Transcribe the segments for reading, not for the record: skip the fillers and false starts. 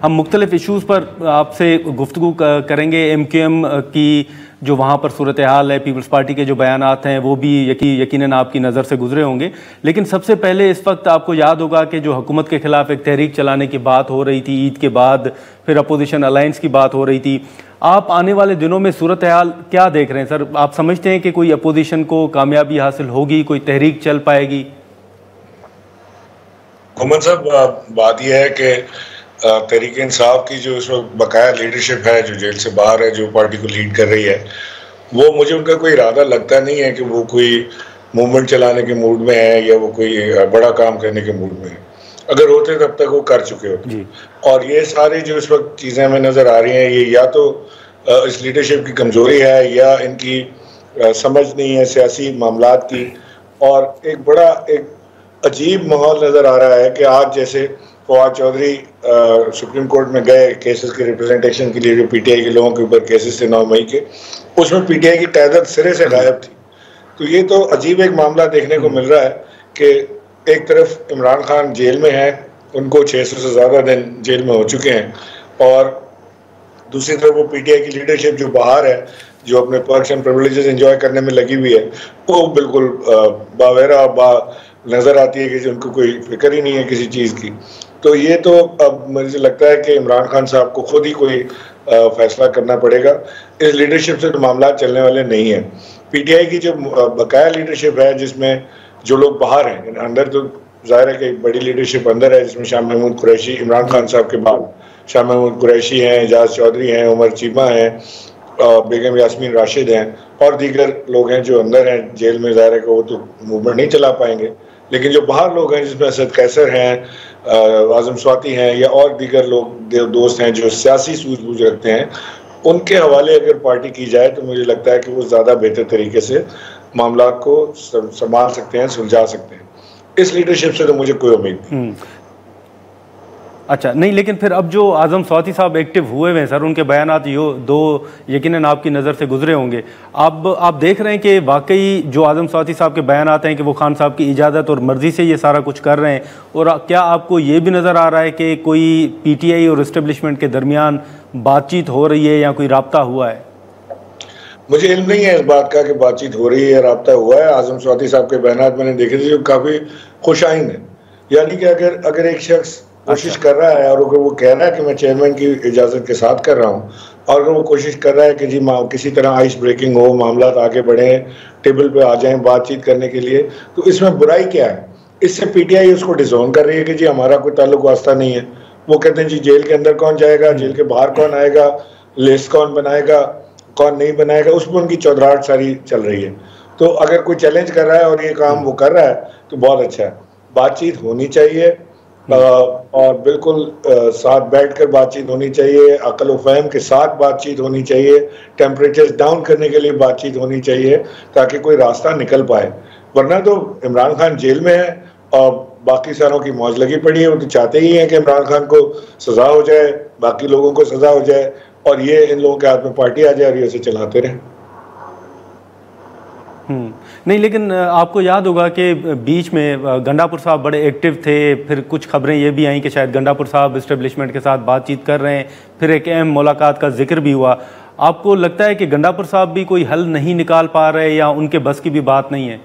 हम मुख्तलिफ इशूज़ पर आपसे गुफ्तगू करेंगे। MQM की जो वहाँ पर सूरत हाल है, पीपल्स पार्टी के जो बयानात हैं वो भी यकीनन आपकी नज़र से गुजरे होंगे। लेकिन सबसे पहले इस वक्त आपको याद होगा कि जो हुकूमत के खिलाफ एक तहरीक चलाने की बात हो रही थी ईद के बाद, फिर अपोजिशन अलायंस की बात हो रही थी। आप आने वाले दिनों में सूरत हाल क्या देख रहे हैं सर? आप समझते हैं कि कोई अपोजिशन को कामयाबी हासिल होगी, कोई तहरीक चल पाएगी? मोहम्मद साहब, बात यह है कि तहरीक इंसाफ की जो इस वक्त बकाया लीडरशिप है, जो जेल से बाहर है, जो पार्टी को लीड कर रही है, वो मुझे उनका कोई इरादा लगता नहीं है कि वो कोई मूवमेंट चलाने के मूड में है या वो कोई बड़ा काम करने के मूड में है। अगर होते तब तक वो कर चुके होते। और ये सारी जो इस वक्त चीज़ें हमें नज़र आ रही हैं, ये या तो इस लीडरशिप की कमज़ोरी है या इनकी समझ नहीं है सियासी मामलात की। और एक अजीब माहौल नज़र आ रहा है कि आज जैसे फवाद चौधरी सुप्रीम कोर्ट में गए केसेस के रिप्रेजेंटेशन के लिए, जो PTI के लोगों के ऊपर केसेस थे 9 मई के, उसमें PTI की क़यादत सिरे से गायब थी। तो ये तो अजीब एक मामला देखने को मिल रहा है कि एक तरफ इमरान खान जेल में है, उनको 600 से ज़्यादा दिन जेल में हो चुके हैं, और दूसरी तरफ वो PTI की लीडरशिप जो बाहर है, जो अपने पर्क्स एंड प्रिविलेजेस एंजॉय करने में लगी हुई है, वो बिल्कुल बावेरा नज़र आती है कि उनको कोई फिक्र ही नहीं है किसी चीज़ की। तो ये तो अब मुझे लगता है कि इमरान खान साहब को खुद ही कोई फैसला करना पड़ेगा। इस लीडरशिप से तो मामला चलने वाले नहीं है। PTI की जो बकाया लीडरशिप है, जिसमें जो लोग बाहर हैं, अंदर तो जाहिर है कि एक बड़ी लीडरशिप अंदर है, जिसमें शाह महमूद कुरैशी, इमरान खान साहब के बाद शाह महमूद कुरैशी हैं, एजाज चौधरी हैं, उमर चीमा हैं, बेगम यास्मीन राशिद हैं, और दीगर लोग हैं जो अंदर हैं जेल में। जाहिर है कि वो तो मूवमेंट नहीं चला पाएंगे, लेकिन जो बाहर लोग हैं, जिसमें असद कैसर हैं, आजम स्वाति हैं, या और दीगर लोग दोस्त हैं जो सियासी सूझबूझ रखते हैं, उनके हवाले अगर पार्टी की जाए तो मुझे लगता है कि वो ज़्यादा बेहतर तरीके से मामला को संभाल सकते हैं, सुलझा सकते हैं। इस लीडरशिप से तो मुझे कोई उम्मीद नहीं। अच्छा, नहीं, लेकिन फिर अब जो आजम स्वाति साहब एक्टिव हुए हैं सर, उनके बयानात दो यकीनन आपकी नज़र से गुजरे होंगे। अब आप देख रहे हैं कि वाकई जो आजम स्वाति साहब के बयानात हैं कि वो खान साहब की इजाज़त और मर्ज़ी से ये सारा कुछ कर रहे हैं, और क्या आपको ये भी नज़र आ रहा है कि कोई PTI और इस्टेब्लिशमेंट के दरमियान बातचीत हो रही है या कोई राब्ता हुआ है? मुझे इल्म नहीं है इस बात का कि बातचीत हो रही है या राब्ता हुआ है। आजम स्वाति साहब के बयानात मैंने देखे थे जो काफ़ी खुशाइन है, यानी कि अगर एक शख्स कोशिश कर रहा है और अगर वो कह रहा है कि मैं चेयरमैन की इजाज़त के साथ कर रहा हूँ, और अगर वो कोशिश कर रहा है कि जी किसी तरह आइस ब्रेकिंग हो, मामला आगे बढ़ें, टेबल पे आ जाएं बातचीत करने के लिए, तो इसमें बुराई क्या है? इससे PTI उसको डिसोन कर रही है कि जी हमारा कोई ताल्लुक वास्ता नहीं है। वो कहते हैं जी जेल के अंदर कौन जाएगा, जेल के बाहर कौन आएगा, लिस्ट कौन बनाएगा, कौन नहीं बनाएगा, उसमें उनकी चौधराहट सारी चल रही है। तो अगर कोई चैलेंज कर रहा है और ये काम वो कर रहा है तो बहुत अच्छा है। बातचीत होनी चाहिए, और बिल्कुल साथ बैठकर बातचीत होनी चाहिए, अकल व फहम के साथ बातचीत होनी चाहिए, टेम्परेचर डाउन करने के लिए बातचीत होनी चाहिए, ताकि कोई रास्ता निकल पाए। वरना तो इमरान खान जेल में है और बाकी सारों की मौज लगी पड़ी है। वो तो चाहते ही हैं कि इमरान खान को सज़ा हो जाए, बाकी लोगों को सज़ा हो जाए, और ये इन लोगों के हाथ में पार्टी आ जाए और ये उसे चलाते रहें। नहीं, लेकिन आपको याद होगा कि बीच में गंडापुर साहब बड़े एक्टिव थे, फिर कुछ खबरें ये भी आईं कि शायद गंडापुर साहब इस्टेब्लिशमेंट के साथ बातचीत कर रहे हैं, फिर एक अहम मुलाकात का जिक्र भी हुआ। आपको लगता है कि गंडापुर साहब भी कोई हल नहीं निकाल पा रहे या उनके बस की भी बात नहीं है?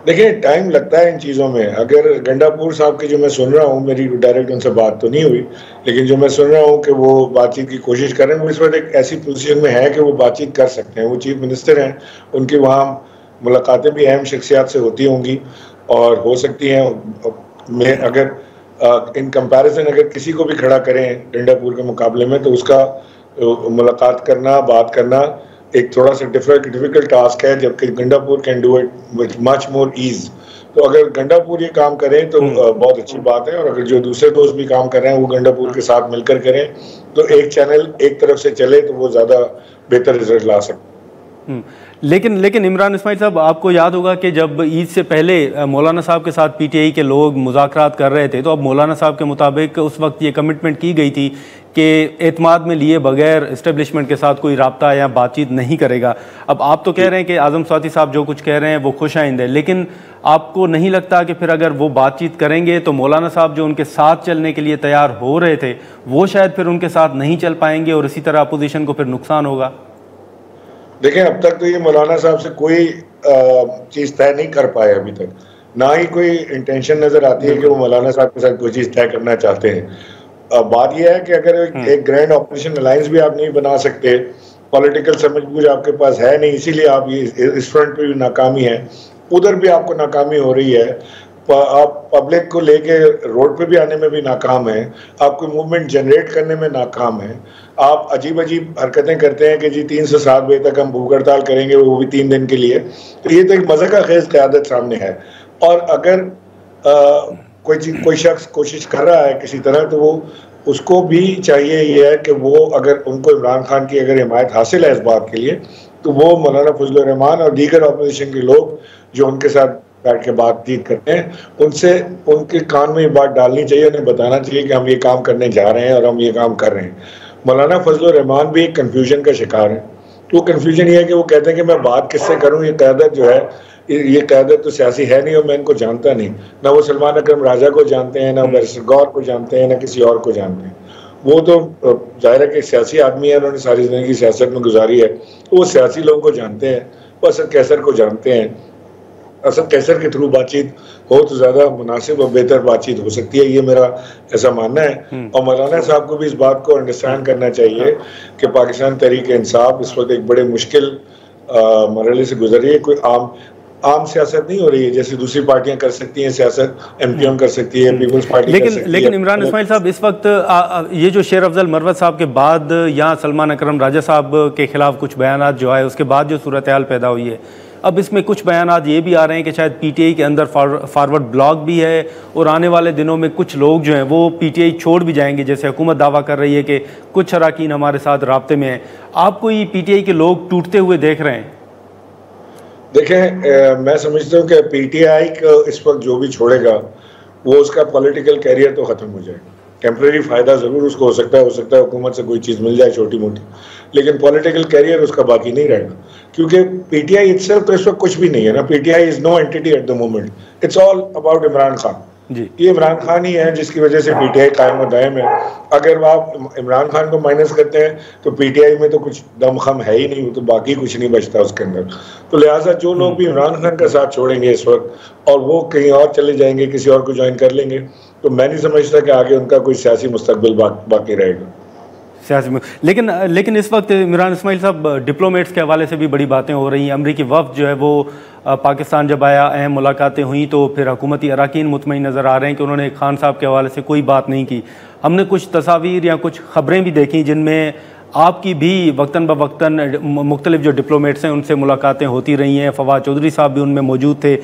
देखिए, टाइम लगता है इन चीज़ों में। अगर गंडापुर साहब की जो मैं सुन रहा हूँ, मेरी डायरेक्ट उनसे बात तो नहीं हुई, लेकिन जो मैं सुन रहा हूँ कि वो बातचीत की कोशिश कर रहे हैं, वो इस वक्त एक ऐसी पोजीशन में है कि वो बातचीत कर सकते हैं। वो चीफ मिनिस्टर हैं, उनकी वहाँ मुलाकातें भी अहम शख्सियात से होती होंगी और हो सकती हैं। मैं अगर इन कंपैरिजन अगर किसी को भी खड़ा करें गंडापुर के मुकाबले में, तो उसका मुलाकात करना, बात करना एक थोड़ा सा डिफिकल्ट टास्क है, जबकि Gandapur can do it with much more ease. तो अगर गंडापुर ये काम करें तो बहुत अच्छी बात है, और अगर जो दूसरे दोस्त भी काम कर रहे हैं वो गंडापुर के साथ मिलकर करें, तो एक चैनल एक तरफ से चले तो वो ज़्यादा बेहतर रिजल्ट ला सकते हैं। लेकिन इमरान इस्माइल साहब, आपको याद होगा कि जब ईद से पहले मौलाना साहब के साथ पीटीआई के लोग मुज़ाकरात कर रहे थे, तो अब मौलाना साहब के मुताबिक उस वक्त ये कमिटमेंट की गई थी कि एतमाद में लिए बगैर इस्टेब्लिशमेंट के साथ कोई राब्ता या बातचीत नहीं करेगा। अब आप तो कह रहे हैं कि आज़म स्वाति साहब जो कुछ कह रहे हैं वो खुश आइंद है, लेकिन आपको नहीं लगता कि फिर अगर वो बातचीत करेंगे तो मौलाना साहब जो उनके साथ चलने के लिए तैयार हो रहे थे वो शायद फिर उनके साथ नहीं चल पाएंगे और इसी तरह अपोजिशन को फिर नुकसान होगा? देखें, अब तक तो ये मौलाना साहब से कोई चीज़ तय नहीं कर पाए अभी तक, ना ही कोई इंटेंशन नज़र आती है कि वो मौलाना साहब के साथ कोई चीज़ तय करना चाहते हैं। बात यह है कि अगर एक ग्रैंड ऑपरेशन अलायंस भी आप नहीं बना सकते, पॉलिटिकल समझबूझ आपके पास है नहीं, इसीलिए आप ये इस फ्रंट पे भी नाकामी है, उधर भी आपको नाकामी हो रही है, आप पब्लिक को लेके रोड पे भी आने में भी नाकाम है, आपको मूवमेंट जनरेट करने में नाकाम है, आप अजीब अजीब हरकतें करते हैं कि जी 3 से 7 बजे तक हम भूख हड़ताल करेंगे, वो भी 3 दिन के लिए। तो ये तो एक मज़ा खेज क़यादत सामने है। और अगर कोई शख्स कोशिश कर रहा है किसी तरह, तो वो उसको भी चाहिए ये है कि वो, अगर उनको इमरान खान की अगर हिमायत हासिल है इस बात के लिए, तो वो मौलाना फजलुर रहमान और दीगर अपोजिशन के लोग जो उनके साथ बैठ के बातचीत करते हैं, उनसे उनके कान में ये बात डालनी चाहिए, उन्हें बताना चाहिए कि हम ये काम करने जा रहे हैं और हम ये काम कर रहे हैं। मौलाना फजलुर रहमान भी एक कन्फ्यूजन का शिकार है। तो कन्फ्यूजन ये है कि वो कहते हैं कि मैं बात किससे करूं, ये क़यादत जो है, ये क़यादत तो सियासी है नहीं और मैं इनको जानता नहीं, ना वो सलमान अकरम राजा को जानते हैं, ना बैरिस्टर गौर को जानते हैं, ना किसी और को जानते हैं। वो तो जाहिर है कि सियासी आदमी है, उन्होंने सारी ज़िंदगी सियासत में गुजारी है, तो वो सियासी लोगों को जानते हैं, वो असद कैसर को जानते हैं। असद कैसर के थ्रू बातचीत हो तो ज़्यादा मुनासिब और बेहतर बातचीत हो सकती है, ये मेरा ऐसा मानना है। और मौलाना साहब को भी इस बात को अंडरस्टैंड करना चाहिए कि पाकिस्तान तहरीक इंसाफ इस वक्त एक बड़े मुश्किल मरहले से गुजर रही है। कोई आम सियासत नहीं हो रही है, जैसे दूसरी पार्टियां कर सकती हैं सियासत, एमक्यूएम कर सकती है, पीपल्स पार्टी कर सकती है। लेकिन इमरान इस्माइल साहब, इस वक्त ये जो शेर अफजल मरवत साहब के बाद यहाँ सलमान अकरम राजा साहब के खिलाफ कुछ बयानात जो है, उसके बाद जो सूरत हाल पैदा हुई है, अब इसमें कुछ बयानात ये भी आ रहे हैं कि शायद पीटीआई के अंदर फॉरवर्ड ब्लॉक भी है और आने वाले दिनों में कुछ लोग जो हैं वो पीटीआई छोड़ भी जाएंगे, जैसे हुकूमत दावा कर रही है कि कुछ अरकान हमारे साथ राब्ते में हैं। आप कोई पीटीआई के लोग टूटते हुए देख रहे हैं? देखें, मैं समझता हूँ कि पीटीआई को इस वक्त जो भी छोड़ेगा वो उसका पॉलिटिकल कैरियर तो ख़त्म हो जाएगा। टेम्प्रेरी फ़ायदा ज़रूर उसको हो सकता है हुकूमत से कोई चीज़ मिल जाए छोटी मोटी, लेकिन पॉलिटिकल कैरियर उसका बाकी नहीं रहेगा, क्योंकि पीटीआई इटसेल्फ तो इस वक्त कुछ भी नहीं है ना। PTI is no entity at the moment, it's all about Imran Khan. ये इमरान खान ही है जिसकी वजह से पीटीआई कायम और दायम है। अगर आप इमरान खान को माइनस करते हैं तो पीटीआई में तो कुछ दम खम है ही नहीं, तो बाकी कुछ नहीं बचता उसके अंदर। तो लिहाजा जो लोग भी इमरान खान का साथ छोड़ेंगे इस वक्त और वो कहीं और चले जाएंगे, किसी और को ज्वाइन कर लेंगे, तो मैं नहीं समझता कि आगे उनका कोई सियासी मुस्तकबिल बाकी रहेगा सियासी में। लेकिन इस वक्त इमरान इस्माइल साहब, डिप्लोमेट्स के हवाले से भी बड़ी बातें हो रही हैं। अमरीकी वफ़द जो है वो पाकिस्तान जब आया, अहम मुलाकातें हुई, तो फिर हुकूमती अरकान मुतमईन नज़र आ रहे हैं कि उन्होंने खान साहब के हवाले से कोई बात नहीं की। हमने कुछ तस्वीर या कुछ ख़बरें भी देखी जिनमें आपकी भी वक्तन ब वक्तन मुख्तलिफ जो डिप्लोमेट्स हैं उनसे मुलाकातें होती रही हैं। फवाद चौधरी साहब भी उनमें मौजूद थे।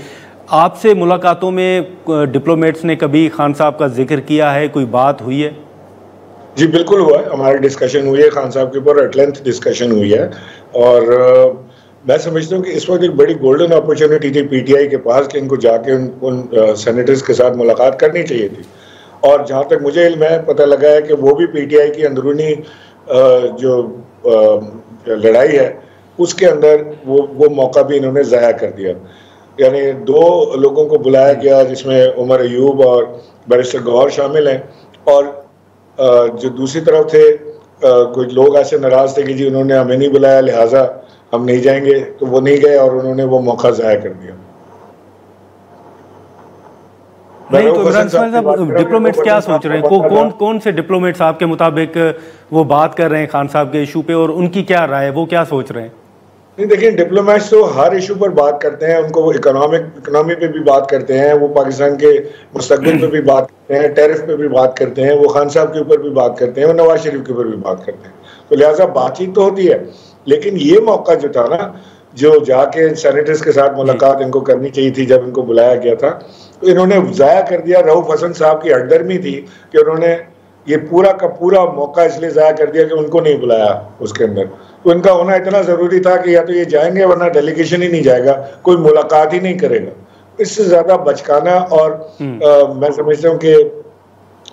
आपसे मुलाकातों में डिप्लोमेट्स ने कभी खान साहब का जिक्र किया है, कोई बात हुई है? जी बिल्कुल हुआ है, हमारी डिस्कशन हुई है खान साहब के ऊपर, एट लेंथ डिस्कशन हुई है। और मैं समझता हूँ कि इस वक्त एक बड़ी गोल्डन अपॉर्चुनिटी थी पीटीआई के पास कि इनको जाके उन सेनेटर्स के साथ मुलाकात करनी चाहिए थी। और जहाँ तक मुझे इल्म है, पता लगा है कि वो भी पीटीआई की अंदरूनी जो लड़ाई है उसके अंदर वो मौका भी इन्होंने ज़ाया कर दिया। यानी 2 लोगों को बुलाया गया जिसमें उमर अयूब और बैरिस्टर गौहर शामिल हैं, और जो दूसरी तरफ थे कुछ लोग ऐसे नाराज थे कि जी उन्होंने हमें नहीं बुलाया लिहाजा हम नहीं जाएंगे, तो वो नहीं गए और उन्होंने वो मौका ज़ाया कर दिया। नहीं तो इमरान साहब, डिप्लोमेट्स क्या सोच रहे हैं? कौन से डिप्लोमेट्स आपके मुताबिक वो बात कर रहे हैं खान साहब के इशू पे, और उनकी क्या राय है, वो क्या सोच रहे हैं? नहीं देखिए, डिप्लोमेट्स तो हर इशू पर बात करते हैं, उनको वो इकोनॉमी पे भी बात करते हैं, वो पाकिस्तान के मुस्तकबिल पे भी बात करते हैं, टैरिफ पे भी बात करते हैं, वो खान साहब के ऊपर भी बात करते हैं, वो नवाज शरीफ के ऊपर भी बात करते हैं। तो लिहाजा बातचीत तो होती है, लेकिन ये मौका जो था ना, जो जाके सेनेटर्स के साथ मुलाकात इनको करनी चाहिए थी जब इनको बुलाया गया था, तो इन्होंने ज़ाया कर दिया। रऊफ हसन साहब की हटदर्मी थी कि उन्होंने ये पूरा का पूरा मौका इसलिए ज़ाया कर दिया कि उनको नहीं बुलाया उसके अंदर। तो इनका होना इतना ज़रूरी था कि या तो ये जाएंगे वरना डेलीगेशन ही नहीं जाएगा, कोई मुलाकात ही नहीं करेगा। इससे ज़्यादा बचकाना और मैं समझता हूँ कि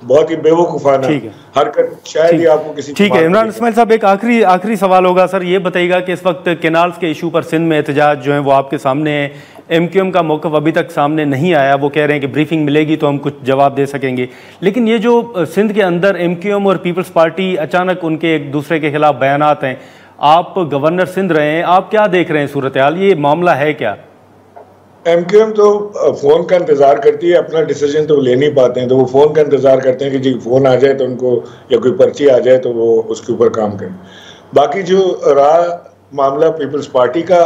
बहुत ही बेवकूफ़ाना हरकत शायद ही आपको किसी। ठीक है इमरान इस्माइल साहब, एक आखिरी सवाल होगा सर, ये बताइएगा कि इस वक्त केनाल्स के इशू पर सिंध में एहतजाज जो है वो आपके सामने है, एमक्यूएम का मौक़िफ़ अभी तक सामने नहीं आया, वो कह रहे हैं कि ब्रीफिंग मिलेगी तो हम कुछ जवाब दे सकेंगे, लेकिन ये जो सिंध के अंदर एमक्यूएम और पीपल्स पार्टी अचानक उनके एक दूसरे के खिलाफ बयानात हैं, आप गवर्नर सिंध रहे हैं, आप क्या देख रहे हैं सूरत हाल, ये मामला है क्या? एमक्यूएम तो फ़ोन का इंतज़ार करती है, अपना डिसीजन तो ले नहीं पाते हैं, तो वो फ़ोन का इंतज़ार करते हैं कि जी फ़ोन आ जाए तो उनको, या कोई पर्ची आ जाए तो वो उसके ऊपर काम करें। बाकी जो रहा मामला पीपल्स पार्टी का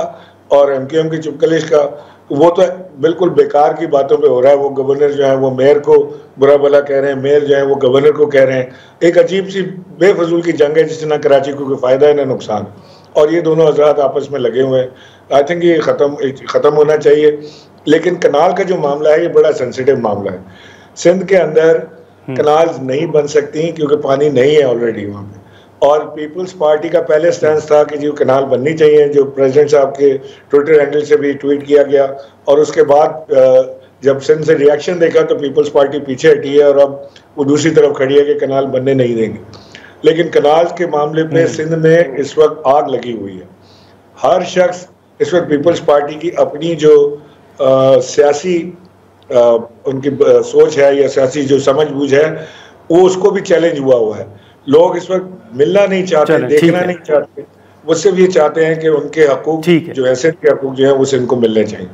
और एमक्यूएम की चुपकलिश का, वो तो बिल्कुल बेकार की बातों पे हो रहा है। वो गवर्नर जो है वो मेयर को बुरा भला कह रहे हैं, मेयर जो है वो गवर्नर को कह रहे हैं। एक अजीब सी बेफजूल की जंग है जिससे ना कराची को कोई फ़ायदा है ना नुकसान, और ये दोनों हजरात आपस में लगे हुए हैं। आई थिंक ये ख़त्म होना चाहिए। लेकिन कनाल का जो मामला है ये बड़ा सेंसिटिव मामला है। सिंध के अंदर कनाल्स नहीं बन सकती क्योंकि पानी नहीं है ऑलरेडी वहाँ पे, और पीपल्स पार्टी का पहले स्टैंड था कि जो कनाल बननी चाहिए, जो प्रेसिडेंट साहब के ट्विटर हैंडल से भी ट्वीट किया गया, और उसके बाद जब सिंध से रिएक्शन देखा तो पीपल्स पार्टी पीछे हटी है और अब वो दूसरी तरफ खड़ी है कि कनाल बनने नहीं देंगे। लेकिन कनाल के मामले पे सिंध में इस वक्त आग लगी हुई है। हर शख्स इस वक्त पीपल्स पार्टी की अपनी जो सियासी उनकी सोच है या सियासी जो समझबूझ है, वो उसको भी चैलेंज हुआ है। लोग इस वक्त मिलना नहीं चाहते, देखना नहीं चाहते, वो सिर्फ ये चाहते हैं कि उनके हकूक जो है, सिंध के हकूक जो है वो सिंध को मिलने चाहिए।